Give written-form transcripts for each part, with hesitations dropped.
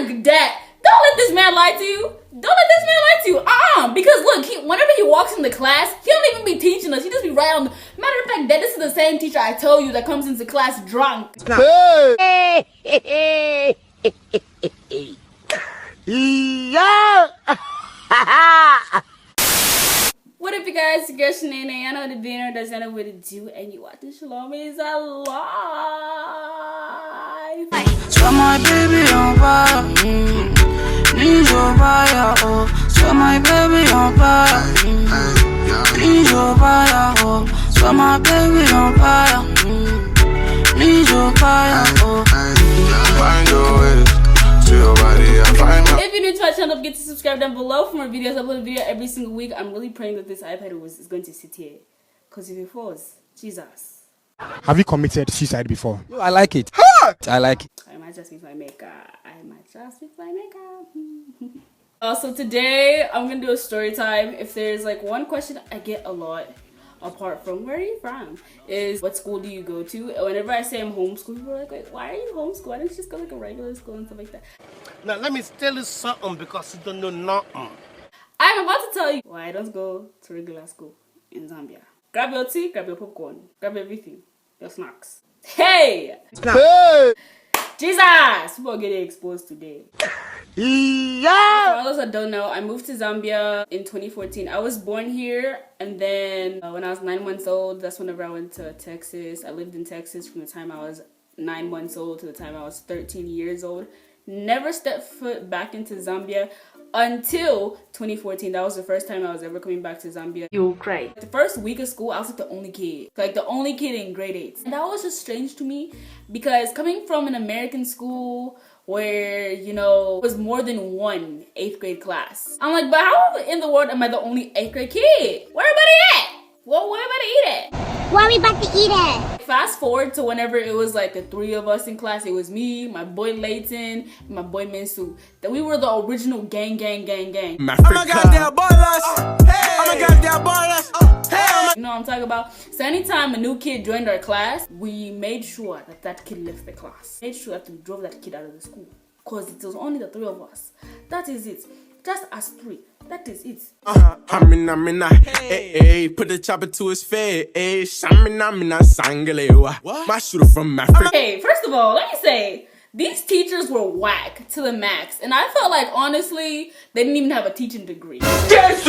like that. Don't let this man lie to you. Don't let this man lie to you. Because look, whenever he walks in the class, he don't even be teaching us. He just be right on the... Matter of fact, this is the same teacher I told you that comes into class drunk. Hey! Yeah! What up, you guys? It's your girl Shanae. I know the dinner doesn't know what to do, and you watching Shalomies alive. So my baby on fire, need your fire, oh. So my baby on fire, need your fire, oh. So my baby on fire, need your fire, oh. Find your way to your body, I find my... If you're new to my channel, don't forget to subscribe down below for more videos. I upload a video every single week. I'm really praying that this iPad is going to sit here, because if it falls, Jesus. Have you committed suicide before? I like it. I like it. I might just with my makeup. Also, today I'm gonna do a story time. If there's like one question I get a lot, apart from where are you from, is what school do you go to? And whenever I say I'm homeschooled, people are like, wait, why are you homeschooled? Why don't you just go like a regular school and stuff like that? Now let me tell you something because you don't know nothing. I'm about to tell you why I don't go to regular school in Zambia. Grab your tea, grab your popcorn, grab everything, your snacks. Hey! Hey! Jesus! People are getting exposed today. Yeah! For those that don't know, I moved to Zambia in 2014. I was born here, and then when I was 9 months old, that's whenever I went to Texas. I lived in Texas from the time I was 9 months old to the time I was 13 years old. Never stepped foot back into Zambia until 2014. That was the first time I was ever coming back to Zambia. You cried. The first week of school, I was like the only kid. Like the only kid in grade 8. And that was just strange to me because coming from an American school where, you know, it was more than one 8th grade class. I'm like, but how in the world am I the only 8th grade kid? Where everybody at? Well, where everybody eat at? Where we about to eat at? Fast forward to whenever it was like the 3 of us in class. It was me, my boy Layton, and my boy Minsu. That we were the original gang. I'm a goddamn ballers. Hey! I'm a goddamn ballers. Hey! You know what I'm talking about? So anytime a new kid joined our class, we made sure that that kid left the class. Made sure that we drove that kid out of the school. Because it was only the 3 of us. That is it. Just us 3. That is it. Amina, hey, put the chopper to his face, hey, Shamina, Sangalewa. My shooter from Africa. Okay, first of all, let me say, these teachers were whack to the max. And I felt like, honestly, they didn't even have a teaching degree. Jesus!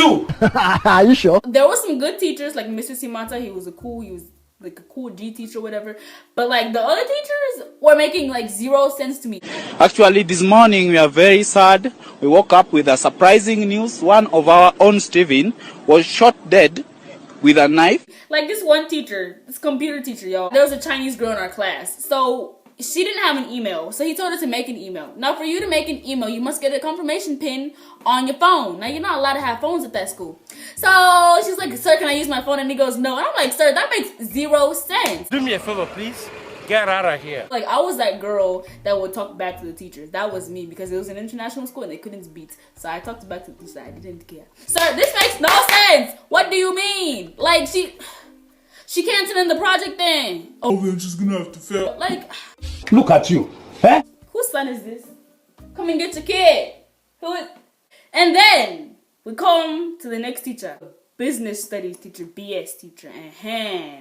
Are you sure? There were some good teachers, like Mr. Simata, he was like a cool G teacher or whatever. But like the other teachers were making like 0 sense to me. Actually, this morning we are very sad. We woke up with a surprising news. One of our own Steven was shot dead with a knife. Like this one teacher, this computer teacher, y'all. There was a Chinese girl in our class. So she didn't have an email. So he told her to make an email. Now for you to make an email, you must get a confirmation pin on your phone. Now you're not allowed to have phones at that school. So she's like, sir, can I use my phone? And he goes, no. And I'm like, sir, that makes 0 sense. Do me a favor, please. Get out of here. Like, I was that girl that would talk back to the teachers. That was me because it was an international school and they couldn't beat. So I talked back to the teacher. I didn't care. Sir, this makes no sense. What do you mean? Like, she canceling the project then. Oh, we're just gonna have to fail. Like, Look at you. Eh? whose son is this? Come and get your kid. Who is... And then we come to the next teacher. Business studies teacher, BS teacher.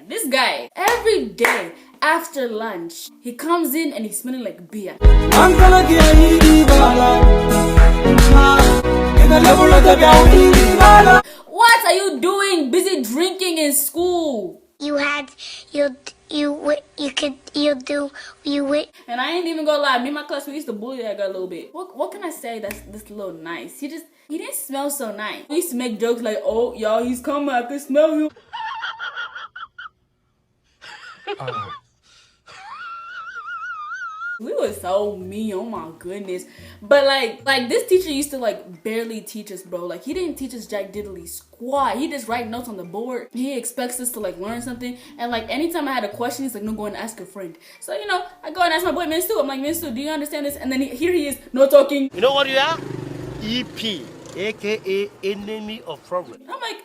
This guy, every day after lunch, he comes in and he's smelling like beer. I'm gonna get you. What are you doing? Busy drinking in school. You And I ain't even gonna lie, me and my class, we used to bully that guy a little bit. What can I say that's a little nice? He didn't smell so nice. We used to make jokes like, oh, y'all, he's coming, I can smell him. We were so mean, oh my goodness. But like this teacher used to like barely teach us, bro. Like he didn't teach us jack diddly squat. He just write notes on the board. He expects us to like learn something. And like anytime I had a question, he's like, no, go and ask a friend. So you know, I go and ask my boy Minsu. I'm like, Minsu, do you understand this? And then here he is, no talking. You know what you are? EP, aka enemy of progress. I'm like,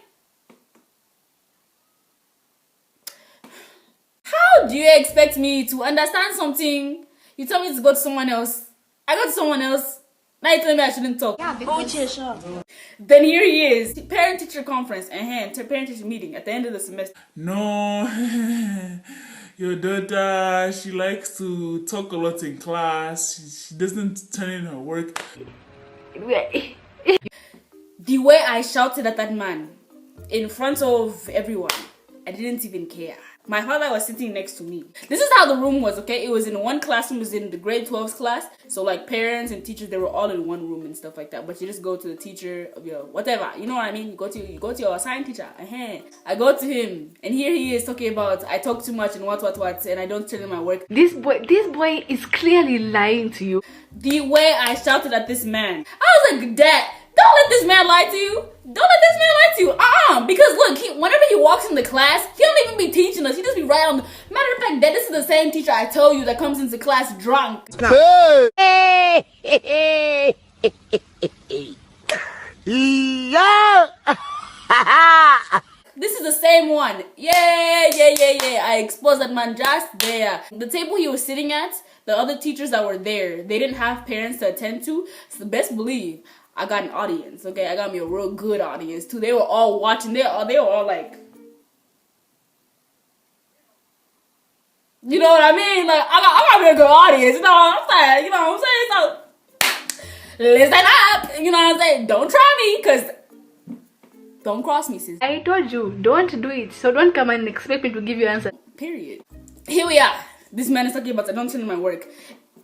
how do you expect me to understand something? You tell me to go to someone else. I go to someone else. Now you telling me I shouldn't talk. Then here he is, parent-teacher conference, parent-teacher meeting at the end of the semester. No, your daughter, she likes to talk a lot in class. She doesn't turn in her work. The way I shouted at that man in front of everyone, I didn't even care. My father was sitting next to me. This is how the room was, okay? It was in one classroom, it was in the grade 12's class. So like parents and teachers, they were all in one room and stuff like that. But you just go to the teacher of your whatever, you know what I mean? You go to your assigned teacher. I go to him, and here he is talking about I talk too much and what, and I don't tell him my work. This boy is clearly lying to you. The way I shouted at this man, I was like, Dad, don't let this man lie to you. Don't let this man lie to you. Because look, whenever he walks in the class, he don't even be teaching us. He just be right on. Matter of fact, Dad, this is the same teacher I tell you that comes into class drunk. Yeah. This is the same one. Yeah. I exposed that man just there. The table he was sitting at, the other teachers that were there, they didn't have parents to attend to. So best believe I got an audience, okay? I got me a real good audience too. They were all watching. They were all like, you know what I mean? Like I got me a good audience. You know what I'm saying? You know what I'm saying? So listen up. You know what I'm saying? Don't try me, cause don't cross me, sis. I told you, don't do it. So don't come and expect me to give you an answer. Period. Here we are. This man is talking about I don't tell him my work.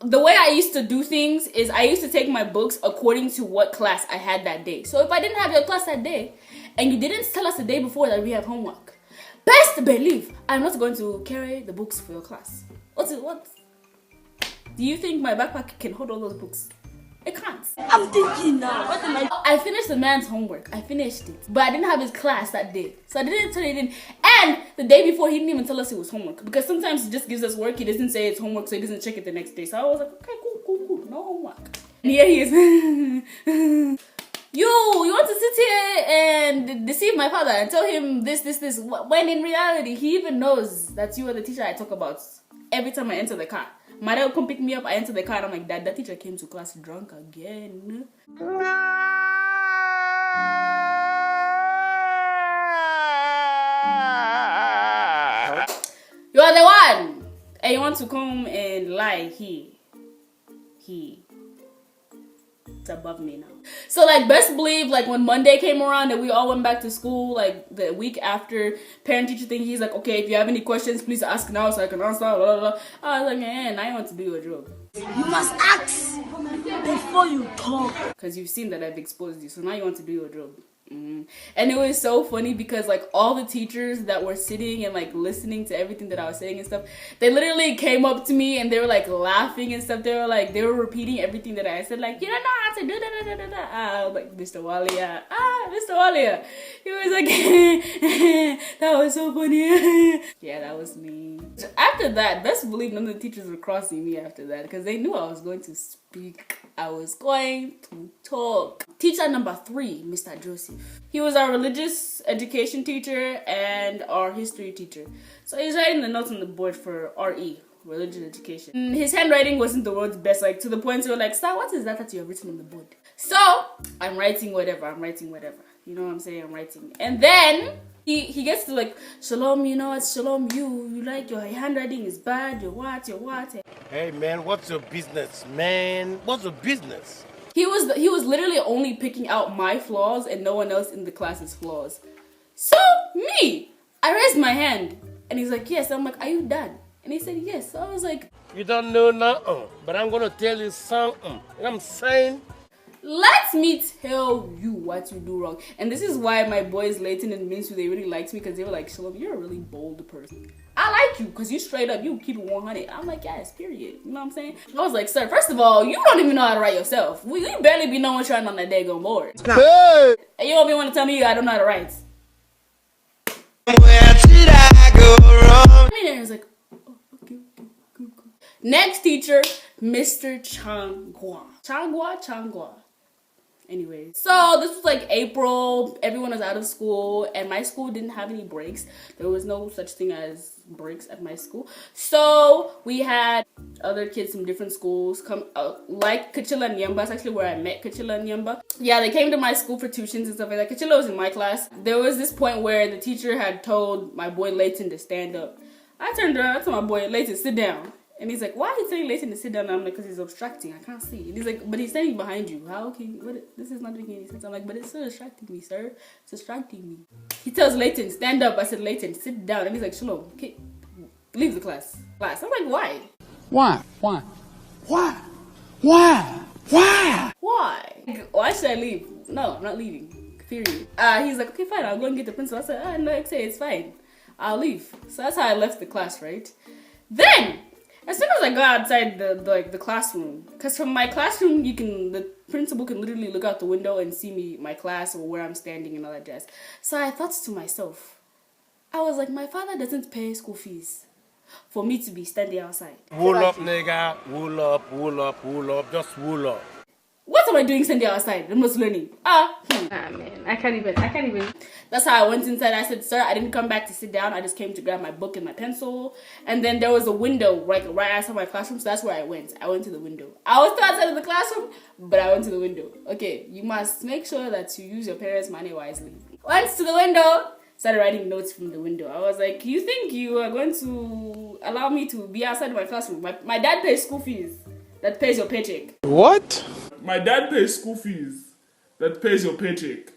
The way I used to do things is I used to take my books according to what class I had that day. So if I didn't have your class that day, and you didn't tell us the day before that we have homework, best believe I'm not going to carry the books for your class. What? Do you think my backpack can hold all those books? It can't. I'm thinking now. I finished the man's homework. I finished it. But I didn't have his class that day. So I didn't turn it in. And the day before, he didn't even tell us it was homework. Because sometimes he just gives us work. He doesn't say it's homework, so he doesn't check it the next day. So I was like, okay, cool. No homework. And here he is. You want to sit here and deceive my father and tell him this. When in reality, he even knows that you are the teacher I talk about every time I enter the car. My dad will come pick me up, I enter the car, and I'm like, Dad, that teacher came to class drunk again. You are the one! And you want to come and lie, it's above me now. So like best believe like when Monday came around and we all went back to school, like the week after parent teacher thing, he's like, okay, if you have any questions, please ask now so I can answer. Blah, blah, blah. I was like, man, I want to do your job. You must ask before you talk. Because you've seen that I've exposed you, so now you want to do your job. And it was so funny because like all the teachers that were sitting and like listening to everything that I was saying and stuff, they literally came up to me and they were like laughing and stuff. They were repeating everything that I said, like, you don't know how to do that. I was like, Mr. Walia. Mr. Walia. He was like, that was so funny. Yeah, that was me. After that, best believe none of the teachers were crossing me after that because they knew I was going to speak. I was going to talk. Teacher number 3, Mr. Joseph. He was our religious education teacher and our history teacher. So he's writing the notes on the board for RE, religious education. His handwriting wasn't the world's best, like to the point where like, Sir, what is that you have written on the board? So I'm writing whatever. You know what I'm saying? I'm writing. And then he gets to like, Shalom, you know what? Shalom, you like your handwriting is bad, your what? Hey man, what's your business, man? What's your business? He was literally only picking out my flaws and no one else in the class's flaws. So me, I raised my hand and he's like, yes. I'm like, are you done? And he said yes. So I was like, You don't know nothing, but I'm gonna tell you something. You know what I'm saying? let me tell you what you do wrong. And this is why my boys Leighton and Minsu, they really liked me because they were like, Shalom, you're a really bold person. I like you because you straight up, you keep it 100. I'm like, yes, period. You know what I'm saying? I was like, sir, first of all, you don't even know how to write yourself. You barely be knowing trying on that daggone board. Hey! And you don't be want to tell me I don't know how to write. Where did I go wrong? I mean, and it was like, oh, okay. Next teacher, Mr. Changwa. Changwa. Anyways, so this was like April, everyone was out of school, and my school didn't have any breaks. There was no such thing as breaks at my school. So we had other kids from different schools come, like Kachila and Yamba. That's actually where I met Kachila and Yamba. Yeah, they came to my school for tuitions and stuff like that. Kachila was in my class. There was this point where the teacher had told my boy Layton to stand up. I turned around, I told my boy Layton, sit down. And he's like, why are you telling Layton to sit down? And I'm like, because he's obstructing. I can't see. And he's like, but he's standing behind you. How can this is not making any sense. I'm like, but it's still distracting me, sir. It's distracting me. He tells Layton, stand up. I said, Layton, sit down. And he's like, Shalom, okay, leave the class. I'm like, why? Why? Why? Why? Why? Why? Why? Why should I leave? No, I'm not leaving. Period. He's like, okay, fine. I'll go and get the principal. I said, no, it's fine. I'll leave. So that's how I left the class, right? Then, as soon as I got outside the classroom, because from my classroom, the principal can literally look out the window and see my class or where I'm standing and all that jazz. So I thought to myself, I was like, my father doesn't pay school fees for me to be standing outside. Wool up, nigga. Wool up, wool up, wool up. Just wool up. What am I doing standing outside? I'm just learning. Man, I can't even. That's how I went inside. I said, sir, I didn't come back to sit down. I just came to grab my book and my pencil. And then there was a window right outside my classroom. So that's where I went. I went to the window. I was still outside of the classroom, but I went to the window. Okay, you must make sure that you use your parents' money wisely. Went to the window. Started writing notes from the window. I was like, you think you are going to allow me to be outside my classroom? My dad pays school fees. That pays your paycheck. What? My dad pays school fees. That pays your paycheck.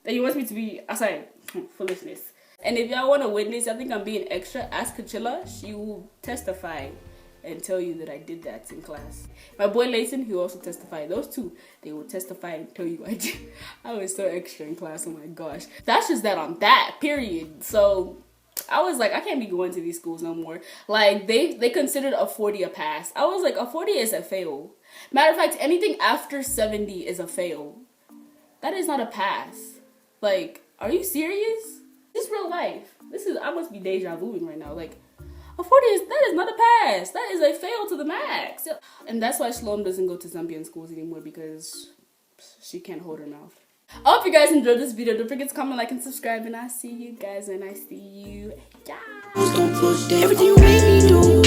Then he wants me to be outside. Foolishness. And if y'all want to witness, I think I'm being extra, ask Kachila. She will testify and tell you that I did that in class. My boy Layton, he will also testify. Those two, they will testify and tell you I did. I was so extra in class, oh my gosh. That's just that on that, period. So I was like, I can't be going to these schools no more. Like, they considered a 40 a pass. I was like, a 40 is a fail. Matter of fact, anything after 70 is a fail. That is not a pass. Like, are you serious? This is real life. I must be deja vuing right now. Like, a 40 that is not a pass. That is a fail to the max. And that's why Shalom doesn't go to Zambian schools anymore, because she can't hold her mouth. I hope you guys enjoyed this video. Don't forget to comment, like, and subscribe. And I'll see you guys when I see you. Yeah. Everything you made me do.